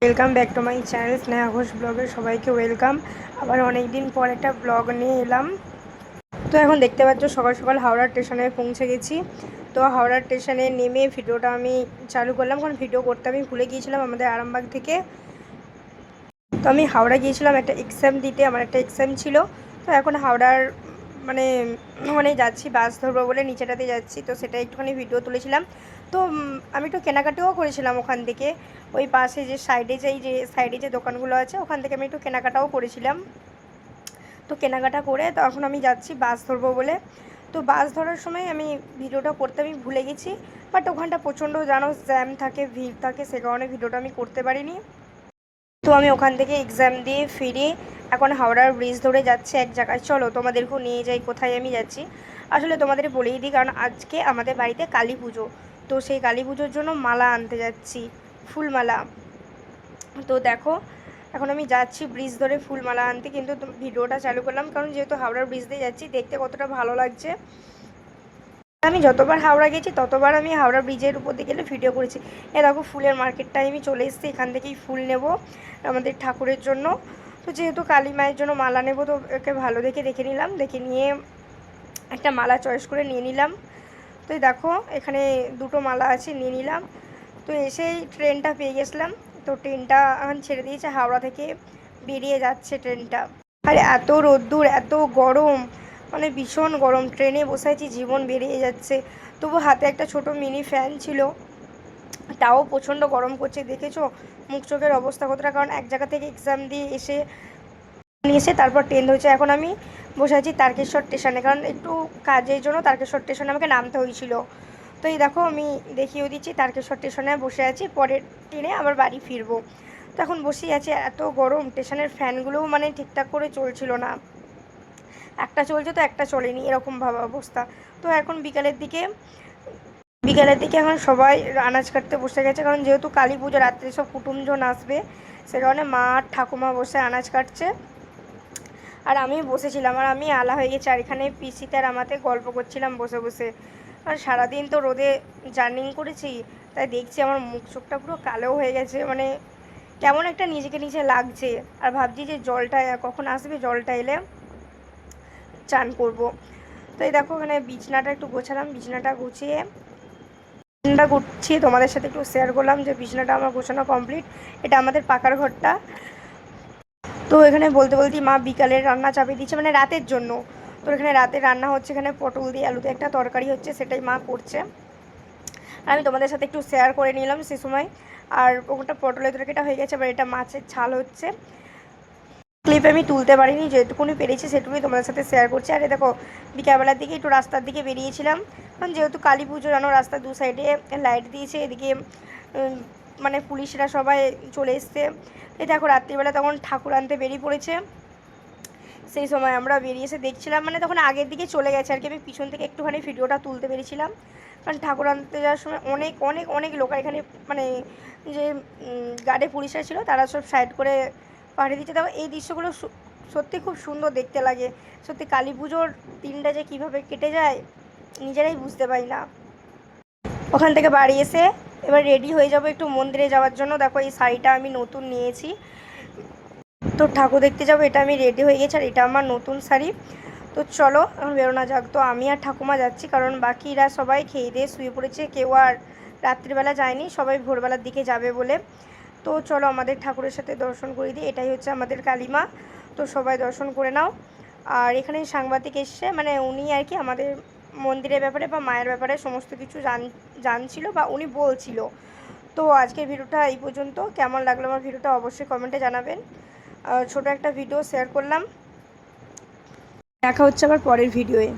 Welcome back to my channel Sneha Ghosh ব্লগে সবাইকে welcome. আবার অনেক দিন পর একটা ব্লগ নিয়ে এলাম। তো এখন দেখতে পাচ্ছ সকাল সকাল হাওড়া স্টেশনে পৌঁছে গেছি। তো হাওড়া স্টেশনে নেমে ভিডিওটা আমি চালু করলাম, কারণ ভিডিও করতে আমি ভুলে গিয়েছিলাম আমাদের আরামবাগ থেকে। তো আমি হাওড়া গিয়েছিলাম একটা এক্সাম দিতে, আমার একটা এক্সাম ছিল। তো এখন হাওড়ার মানে ওখানে যাচ্ছি, বাস ধরবো বলে নিচেটাতে যাচ্ছি। তো সেটা একটুখানি ভিডিও তুলেছিলাম। তো আমি একটু কেনাকাটাও করেছিলাম ওখান থেকে, ওই পাশে যে সাইডে যে দোকানগুলো আছে ওখান থেকে আমি একটু কেনাকাটাও করেছিলাম। তো কেনাকাটা করে তো এখন আমি যাচ্ছি বাস ধরবো বলে। তো বাস ধরার সময় আমি ভিডিওটা করতে আমি ভুলে গেছি, বাট ওখানটা প্রচণ্ড জানো জ্যাম থাকে, ভিড় থাকে, সে কারণে ভিডিওটা আমি করতে পারিনি। তো আমি ওখান থেকে এক্সাম দিয়ে ফিরে এখন হাওড়ার ব্রিজ ধরে যাচ্ছি এক জায়গায়। চলো তোমাদেরকেও নিয়ে যাই কোথায় আমি যাচ্ছি। আসলে তোমাদের বলেই দিই, কারণ আজকে আমাদের বাড়িতে কালী পুজো। তো সেই কালী পুজোর জন্য মালা আনতে যাচ্ছি, ফুলমালা। তো দেখো এখন আমি যাচ্ছি ব্রিজ ধরে ফুলমালা আনতে, কিন্তু ভিডিওটা চালু করলাম কারণ যেহেতু হাওড়ার ব্রিজ দিয়ে যাচ্ছি, দেখতে কতটা ভালো লাগছে। আমি যতবার হাওড়া গেছি ততবার আমি হাওড়া ব্রিজের উপর দিয়ে গেলে ভিডিও করেছি। দেখো ফুলের মার্কেটটায় আমি চলে এসেছি, এখান থেকেই ফুল নেব আমাদের ঠাকুরের জন্য। তো যেহেতু কালী মায়ের জন্য মালা নেব, তো একে ভালো দেখে নিলাম, দেখে নিয়ে একটা মালা চয়েস করে নিয়ে নিলাম। তো দেখো এখানে দুটো মালা আছে, নিয়ে নিলাম। তো এসেই ট্রেনটা পেয়ে গেছিলাম। তো ট্রেনটা এখন ছেড়ে দিয়েছে, হাওড়া থেকে বেরিয়ে যাচ্ছে ট্রেনটা। আর এত রোদ্দুর, এত গরম, মানে ভীষণ গরম। ট্রেনে বসে আছি, জীবন বেরিয়ে যাচ্ছে। তবু হাতে একটা ছোট মিনি ফ্যান ছিল, তাও প্রচণ্ড গরম করছে। দেখেছো মুখ চোখের অবস্থা কতটা, কারণ এক জায়গা থেকে এক্সাম দিয়ে এসে তারপর ট্রেন ধরেছে। এখন আমি বসে আছি তারকেশ্বর স্টেশনে, কারণ একটু কাজের জন্য তারকেশ্বর স্টেশনে আমাকে নামতে হয়েছিল। তো এই দেখো আমি দেখিয়ে দিচ্ছি, তারকেশ্বর স্টেশনে বসে আছি, পরের ট্রেনে আবার বাড়ি ফিরবো। তো এখন বসেই আছে, এত গরম, স্টেশনের ফ্যানগুলোও মানে ঠিকঠাক করে চলছিল না, একটা চলছে তো একটা চলেনি, এরকম ভাবে অবস্থা। তো এখন বিকেলের দিকে এখন সবাই আনাজ কাটতে বসে গেছে, কারণ যেহেতু কালী পুজো, রাত্রে সব কুটুমজন আসবে, সে কারণে মা আর ঠাকুমা বসে আনাজ কাটছে। আর আমি বসেছিলাম, আর আমি আলা হয়ে গেছি, আর এখানে পিসিতে আর আমাতে গল্প করছিলাম বসে বসে। আর সারাদিন তো রোদে জার্নিং করেছি, তাই দেখছি আমার মুখ চোখটা পুরো কালো হয়ে গেছে, মানে কেমন একটা নিজেকে নিজে লাগছে। আর ভাবছি যে জলটা কখন আসবে, জলটা এলে চান করব। তো এই দেখো এখানে বিছনাটা একটু গোছালাম, বিছনাটা গুছিয়ে তোমাদের সাথে একটু শেয়ার করলাম যে বিছনাটা আমার গোছানো কমপ্লিট। এটা আমাদের পাকার ঘরটা। তো এখানে বলতে বলতেই মা বিকালের রান্না চাপিয়ে দিচ্ছে, মানে রাতের জন্য। তো এখানে রাতে রান্না হচ্ছে, এখানে পটল দিয়ে আলুতে একটা তরকারি হচ্ছে, সেটাই মা করছে। আমি তোমাদের সাথে একটু শেয়ার করে নিলাম সে সময়। আর ওটা পটলের তরকারিটা হয়ে গেছে, এবার এটা মাছের ঝাল হচ্ছে। ক্লিপ আমি তুলতে পারিনি, যেটুকুনি পেরেছি সেটুকুই তোমাদের সাথে শেয়ার করছি। আর দেখো বিকালবেলার দিকে একটু রাস্তার দিকে বেরিয়েছিলাম, কারণ যেহেতু কালী পুজো জানো, রাস্তার দু সাইডে লাইট দিয়েছে। এদিকে মানে পুলিশরা সবাই চলে এসছে। এই দেখো রাত্রিবেলা তখন ঠাকুর আনতে বেরিয়ে পড়েছে, সেই সময় আমরা বেরিয়ে এসে দেখছিলাম, মানে তখন আগের দিকে চলে গেছে আর কি। আমি পিছন থেকে একটুখানি ভিডিওটা তুলতে পেরেছিলাম, কারণ ঠাকুর আনতে যাওয়ার সময় অনেক অনেক অনেক লোক, এখানে মানে যে গার্ডে পুলিশরা ছিল তারা সব সাইড করে পাঠিয়ে দিচ্ছে। দেখো এই দৃশ্যগুলো সত্যি খুব সুন্দর দেখতে লাগে। সত্যি কালী পুজোর দিনটা যে কীভাবে কেটে যায় নিজেরাই বুঝতে পারি না। ওখান থেকে বাড়ি এসে এবার রেডি হয়ে যাব একটু মন্দিরে যাওয়ার জন্য। দেখো এই শাড়িটা আমি নতুন নিয়েছি, তো ঠাকুর দেখতে যাবো, এটা আমি রেডি হয়ে গেছি, আর এটা আমার নতুন শাড়ি। তো চলো এখন বেরোনো যাক। তো আমি আর ঠাকুমা যাচ্ছি, কারণ বাকিরা সবাই খেয়ে দিয়ে শুয়ে পড়েছে, কেউ আর রাত্রিবেলা যায়নি, সবাই ভোরবেলার দিকে যাবে বলে। তো চলো আমাদের ঠাকুরের সাথে দর্শন করে দিই, এটাই হচ্ছে আমাদের কালীমা। তো সবাই দর্শন করে নাও। আর এখানে সাংবাদিক এসছে, মানে উনি আর কি আমাদের মন্দিরের ব্যাপারে বা মায়ের ব্যাপারে সমস্ত কিছু জানছিল বা উনি বলছিল। তো আজকের ভিডিওটা এই পর্যন্ত। কেমন লাগলো আমার ভিডিওটা অবশ্যই কমেন্টে জানাবেন। ছোট একটা ভিডিও শেয়ার করলাম, দেখা হচ্ছে আবার পরের ভিডিওয়ে।